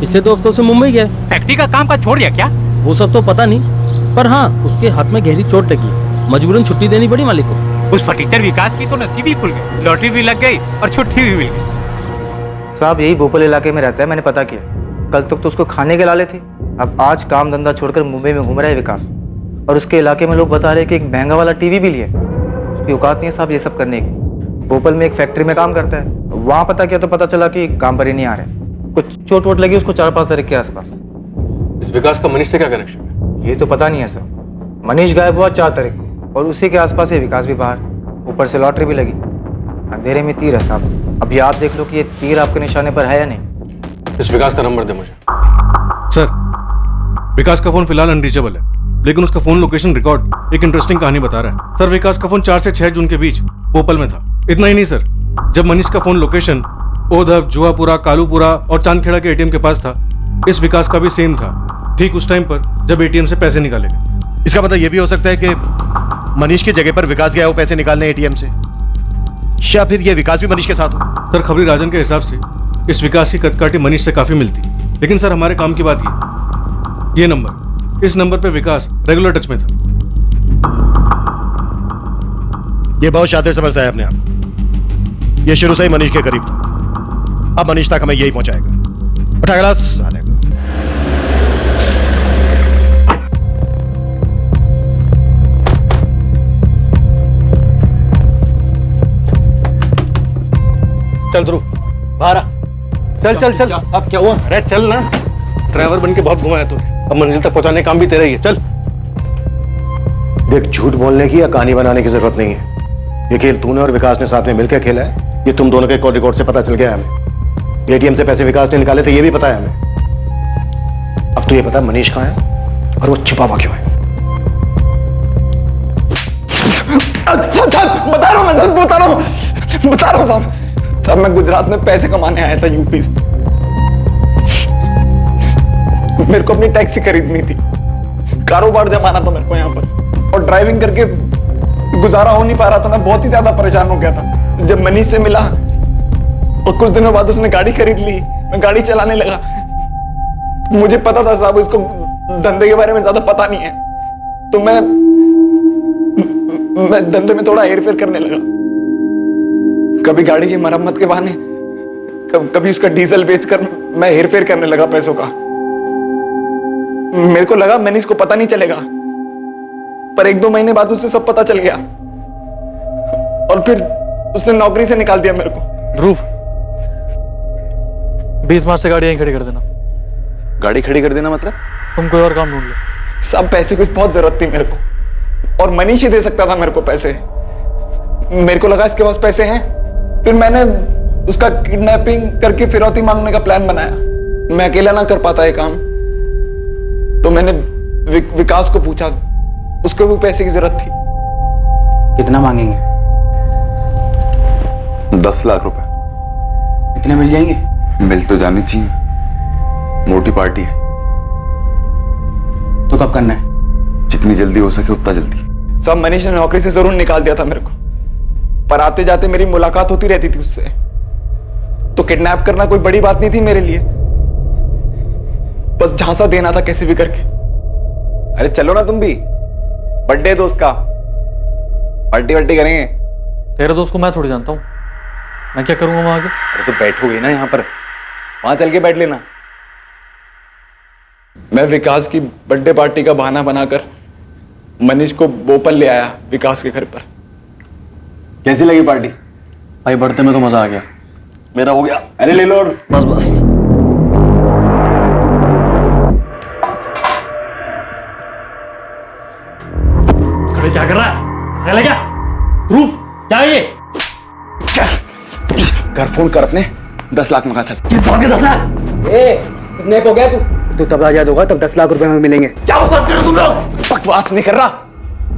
पिछले 2 हफ्तों से मुंबई गया। फैक्ट्री का काम का छोड़ दिया क्या? वो सब तो पता नहीं, पर हाँ उसके हाथ में गहरी चोट लगी है, मजबूरन छुट्टी देनी पड़ी मालिक को। उस फटीचर विकास की तो नसीब ही खुल गई, लॉटरी भी लग गई और छुट्टी भी मिल गई। साहब यही भोपाल इलाके में रहता है, मैंने पता किया। कल तक तो उसको खाने के लाले थे, अब आज काम धंधा छोड़कर मुंबई में घूम रहा है विकास। और उसके इलाके में लोग बता रहे हैं कि एक महंगा वाला टीवी भी लिया। उसकी औकात नहीं है साहब ये सब करने की। भोपाल में एक फैक्ट्री में काम करता है, वहाँ पता किया तो पता चला कि काम पर ही नहीं आ रहे। कुछ चोट वोट लगी उसको 4-5 तारीख के आसपास। इस विकास का मनीष से क्या कनेक्शन है? ये तो पता नहीं है सर। मनीष गायब हुआ 4 तारीख को और उसी के आसपास ये विकास भी बाहर, ऊपर से लॉटरी भी लगी। अंधेरे में तीर है साहब, अभी आप देख लो कि ये तीर आपके निशाने पर है या नहीं। इस विकास का नंबर दे मुझे। सर विकास का फोन फिलहाल अनरीचेबल है, लेकिन उसका फोन लोकेशन रिकॉर्ड एक इंटरेस्टिंग कहानी बता रहा है। सर विकास का फोन 4 से 6 जून के बीच भोपाल में था। इतना ही नहीं सर, जब मनीष का फोन लोकेशन ओधव, जुहापुरा, कालूपुरा और चांदखेड़ा के एटीएम के पास था, इस विकास का भी सेम था, ठीक उस टाइम पर जब एटीएम से पैसे निकाले गए। इसका मतलब यह भी हो सकता है कि मनीष की जगह पर विकास गया हो पैसे निकालने एटीएम से, या फिर यह विकास भी मनीष के साथ हो। सर खबरी राजन के हिसाब से इस विकास की कदकाठी मनीष से काफी मिलती, लेकिन सर हमारे काम की बात ये नंबर, इस नंबर पे विकास रेगुलर टच में था। ये बहुत शातिर समझता है अपने आप। ये शुरू से ही मनीष के करीब था, अब मनीष तक हमें यही पहुंचाएगा। उठा गिलास साले को। चल ध्रुव बाहर आ। चल चल चल। साहब क्या हुआ? अरे चल ना, ड्राइवर बन के बहुत घुमाया तूने, अब मंजिल तक पहुंचाने का काम भी तेरा ही है। चल। देख, झूठ बोलने की या कहानी बनाने की जरूरत नहीं है। ये खेल तूने और विकास ने साथ में मिलकर खेला है, ये तुम दोनों के कॉल रिकॉर्ड से पता चल गया हमें। एटीएम से पैसे विकास ने निकाले थे, ये भी पता है हमें। अब तो ये पता है मनीष कहाँ है और वो छिपा हुआ क्यों है। बता रहा हूँ साहब। साहब मैं गुजरात में पैसे कमाने आया था यूपी से। मेरे को अपनी टैक्सी खरीदनी थी, कारोबार जमाना था मेरे को यहाँ पर, और ड्राइविंग करके गुजारा हो नहीं पा रहा था। मैं बहुत ही ज्यादा परेशान हो गया था। जब मनीष से मिला और कुछ दिनों बाद उसने गाड़ी खरीद ली, मैं गाड़ी चलाने लगा। मुझे पता था साहब इसको धंधे के बारे में ज्यादा पता नहीं है, तो मैं धंधे में थोड़ा हेरफेर करने लगा। कभी गाड़ी की मरम्मत के बहाने, कभी उसका डीजल बेचकर मैं हेरफेर करने लगा पैसों का। मेरे को लगा मनीष को पता नहीं चलेगा, पर 1-2 महीने बाद उसे सब पता चल गया और फिर उसने नौकरी से निकाल दिया मेरे को। ध्रुव, 20 मार्च से गाड़ी यहीं खड़ी कर देना। गाड़ी खड़ी कर देना मतलब? तुम कोई और काम ढूंढ लो। सब पैसे की बहुत जरूरत थी मेरे को, और मनीष ही दे सकता था मेरे को पैसे। मेरे को लगा इसके पास पैसे हैं, फिर मैंने उसका किडनैपिंग करके फिरौती मांगने का प्लान बनाया। मैं अकेला ना कर पाता ये काम, तो मैंने विकास को पूछा, उसको भी पैसे की जरूरत थी। कितना मांगेंगे? 10 लाख रुपए। इतने मिल जाएंगे? मिल तो जानी चाहिए, मोटी पार्टी है। तो कब करना है? जितनी जल्दी हो सके उतना जल्दी। सब मनीष ने नौकरी से जरूर निकाल दिया था मेरे को, पर आते जाते मेरी मुलाकात होती रहती थी उससे, तो किडनैप करना कोई बड़ी बात नहीं थी मेरे लिए। बस झांसा देना था कैसे भी करके। अरे चलो ना तुम भी, बर्थडे दोस्त का, पार्टी वार्टी करेंगे। तेरे दोस्त को मैं थोड़ी जानता हूँ, मैं क्या करूंगा वहां आगे? अरे तो बैठोगे ना यहाँ पर, वहां चल के बैठ लेना। मैं विकास की बर्थडे पार्टी का बहाना बनाकर मनीष को भोपाल ले आया विकास के घर पर। कैसी लगी पार्टी? भाई बढ़ते में तो मजा आ गया। मेरा हो गया। अरे ले लो। बस बस। खड़े क्या कर रहा है? क्या लगा? प्रूफ क्या है ये? घर फोन कर अपने, 10 लाख मंगा चल। कितने के 10 लाख? किडनैप हो गया तू तब आजाद होगा, तब 10 लाख रुपए हमें मिलेंगे। क्या बकवास कर रहे हो तुम लोग? बकवास नहीं कर रहा,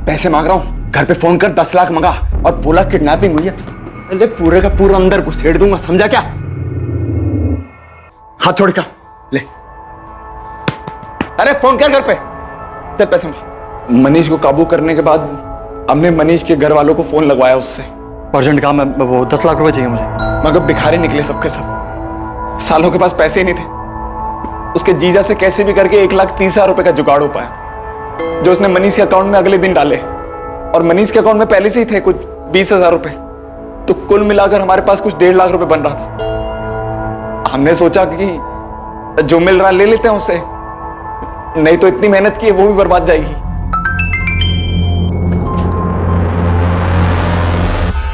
पैसे मांग रहा हूँ। घर पे फोन कर 10 लाख मंगा और बोला किडनैपिंग हुई है। अरे पूरे का पूरा अंदर घुसेड़ दूंगा, समझा क्या? हाथ छोड़ का ले। अरे फोन कर घर पे, चल पैसे मंगा। मनीष को काबू करने के बाद हमने मनीष के घर वालों को फोन लगवाया उससे। अर्जेंट काम है, वो 10 लाख रुपए चाहिए मुझे। मगर भिखारी निकले सबके सब, सालों के पास पैसे ही नहीं थे। उसके जीजा से कैसे भी करके 1,30,000 रुपए का जुगाड़ हो पाया, जो उसने मनीष के अकाउंट में अगले दिन डाले। और मनीष के अकाउंट में पहले से ही थे कुछ 20,000 रुपए, तो कुल मिलाकर हमारे पास कुछ 1.5 लाख रुपए बन रहा था। हमने सोचा कि जो मिल रहा ले लेते हैं उससे, नहीं तो इतनी मेहनत की है वो भी बर्बाद जाएगी।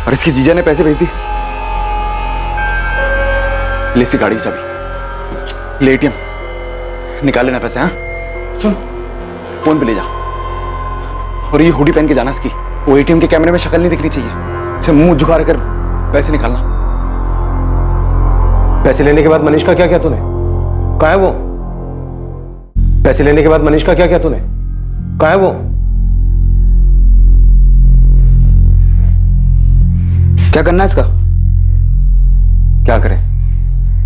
और इसकी जीजा ने पैसे भेज दी। ले सी गाड़ी की चाबी, ले ATM निकाल लेना पैसे। हाँ सुन, फोन पे ले जा, और ये हुडी पहन के जाना इसकी। वो ATM के कैमरे में शक्ल नहीं दिखनी चाहिए, इसे मुंह झुका कर पैसे निकालना। पैसे लेने के बाद मनीष का क्या किया तूने? कहाँ है वो? पैसे लेने के बाद मनीष का क्या किया तूने? कहाँ है वो? क्या करना है इसका? क्या करें?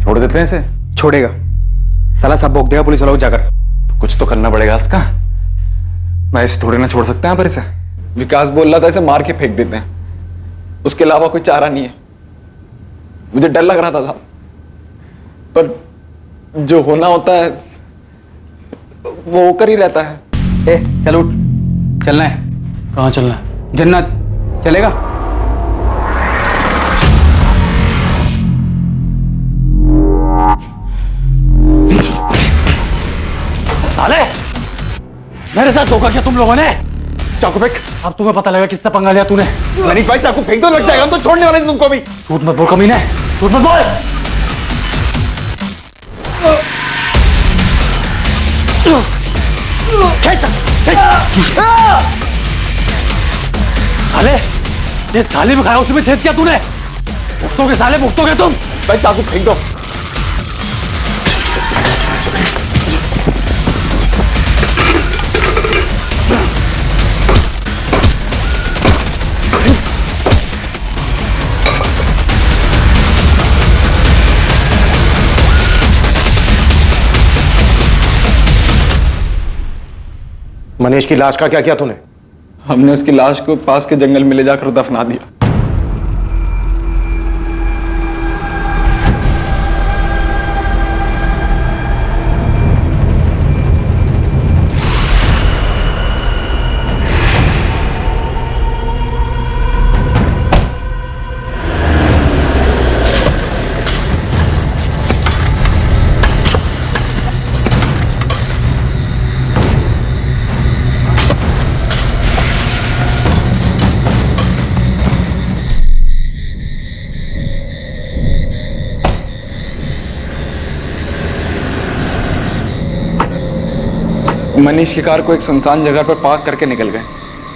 छोड़ देते हैं इसे? छोड़ेगा साला, सब भोग देगा पुलिस वालों को जाकर। तो कुछ तो करना पड़ेगा इसका। मैं इसे थोड़े ना छोड़ सकते हैं पर इसे। विकास बोल रहा था इसे मार के फेंक देते हैं, उसके अलावा कोई चारा नहीं है। मुझे डर लग रहा था साहब, पर जो होना होता है वो होकर ही रहता है। चल उठ, चलना है। कहाँ चलना है? जन्नत चलेगा? साले, मेरे साथ धोखा किया तुम लोगों ने। चाकू फेंक। अब तुम्हें पता लगा किससे पंगा लिया तूने। मनीष भाई चाकू फेंक दो, लग जाएगा, हम तो छोड़ने वाले थे तुमको भी। झूठ मत बोल कमीने, झूठ मत बोल। साले, ये थाली में खाया उसी में छेद किया तूने। भुगतोगे साले, भुगतोगे तुम। भाई चाकू फेंक दो। मनीष की लाश का क्या किया तूने? हमने उसकी लाश को पास के जंगल में ले जाकर दफना दिया। मनीष की कार को एक सुनसान जगह पर पार्क करके निकल गए।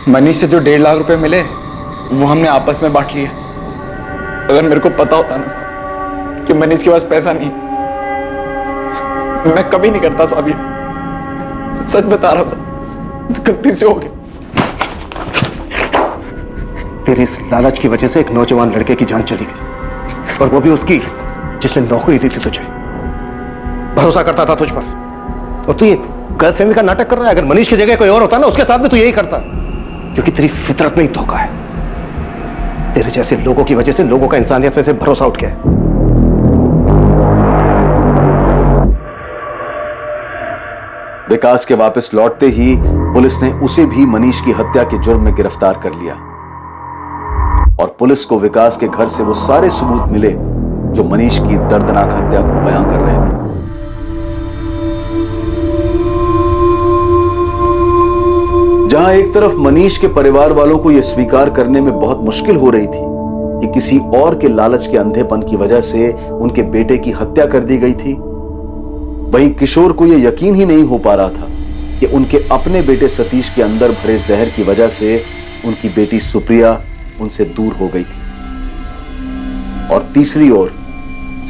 मनीष से जो 1.5 लाख रुपए मिले वो हमने आपस में बांट लिए। अगर मेरे को पता होता ना साहब कि मनीष के पास पैसा नहीं, मैं कभी नहीं करता साहब ये। सच बता रहा हूं साहब, गलती से हो गया। तेरी इस लालच की वजह से एक नौजवान लड़के की जान चली गई, और वो भी उसकी जिसने नौकरी दी थी तुझे, भरोसा करता था तुझ पर। और तू ये गलतफहमी का नाटक कर रहा है। अगर मनीष की जगह कोई और होता ना, उसके साथ भी तू यही करता, क्योंकि तेरी फितरत में ही धोखा है। तेरे जैसे लोगों की वजह से लोगों का इंसानियत में से भरोसा उठ गया है। विकास के वापस लौटते ही पुलिस ने उसे भी मनीष की हत्या के जुर्म में गिरफ्तार कर लिया, और पुलिस को विकास के घर से वो सारे सबूत मिले जो मनीष की दर्दनाक हत्या को बयां कर रहे थे। जहां एक तरफ मनीष के परिवार वालों को यह स्वीकार करने में बहुत मुश्किल हो रही थी कि किसी और के लालच के अंधेपन की वजह से उनके बेटे की हत्या कर दी गई थी, वहीं किशोर को यह यकीन ही नहीं हो पा रहा था कि उनके अपने बेटे सतीश के अंदर भरे जहर की वजह से उनकी बेटी सुप्रिया उनसे दूर हो गई थी। और तीसरी ओर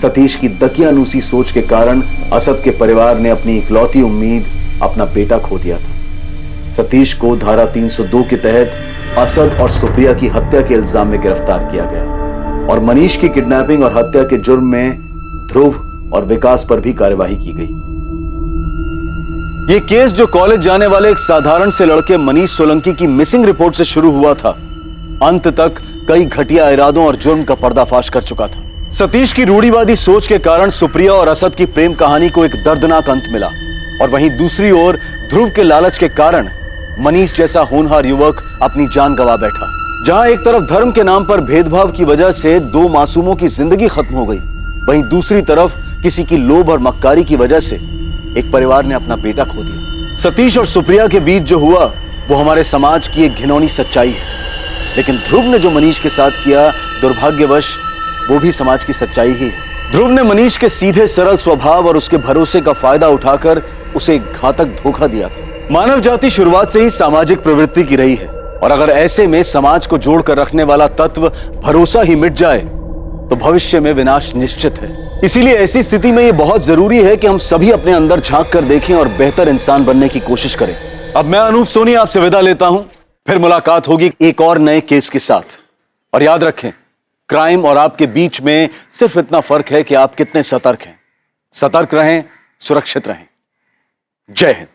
सतीश की दकियानूसी सोच के कारण असद के परिवार ने अपनी इकलौती उम्मीद, अपना बेटा खो दिया था। सतीश को धारा 302 के तहत असद और सुप्रिया की हत्या के इल्जाम में गिरफ्तार किया गया, और मनीष की किडनैपिंग और हत्या के जुर्म में ध्रुव और विकास पर भी कार्यवाही की गई। यह केस जो कॉलेज जाने वाले एक साधारण से लड़के मनीष सोलंकी की मिसिंग रिपोर्ट से शुरू हुआ था, अंत तक कई घटिया इरादों और जुर्म का पर्दाफाश कर चुका था। सतीश की रूढ़िवादी सोच के कारण सुप्रिया और असद की प्रेम कहानी को एक दर्दनाक अंत मिला, और वहीं दूसरी ओर ध्रुव के लालच के कारण मनीष जैसा होनहार युवक अपनी जान गंवा बैठा। जहां एक तरफ धर्म के नाम पर भेदभाव की वजह से 2 मासूमों की जिंदगी खत्म हो गई, वहीं दूसरी तरफ किसी की लोभ और मक्कारी की वजह से एक परिवार ने अपना बेटा खो दिया। सतीश और सुप्रिया के बीच जो हुआ वो हमारे समाज की एक घिनौनी सच्चाई है, लेकिन ध्रुव ने जो मनीष के साथ किया, दुर्भाग्यवश वो भी समाज की सच्चाई ही है। ध्रुव ने मनीष के सीधे सरल स्वभाव और उसके भरोसे का फायदा उठाकर उसे घातक धोखा दिया था। मानव जाति शुरुआत से ही सामाजिक प्रवृत्ति की रही है, और अगर ऐसे में समाज को जोड़कर रखने वाला तत्व भरोसा ही मिट जाए तो भविष्य में विनाश निश्चित है। इसीलिए ऐसी स्थिति में यह बहुत जरूरी है कि हम सभी अपने अंदर झांक कर देखें और बेहतर इंसान बनने की कोशिश करें। अब मैं अनूप सोनी आपसे विदा लेता हूं, फिर मुलाकात होगी एक और नए केस के साथ। और याद रखें, क्राइम और आपके बीच में सिर्फ इतना फर्क है कि आप कितने सतर्क हैं। सतर्क रहें, सुरक्षित रहें। जय हिंद।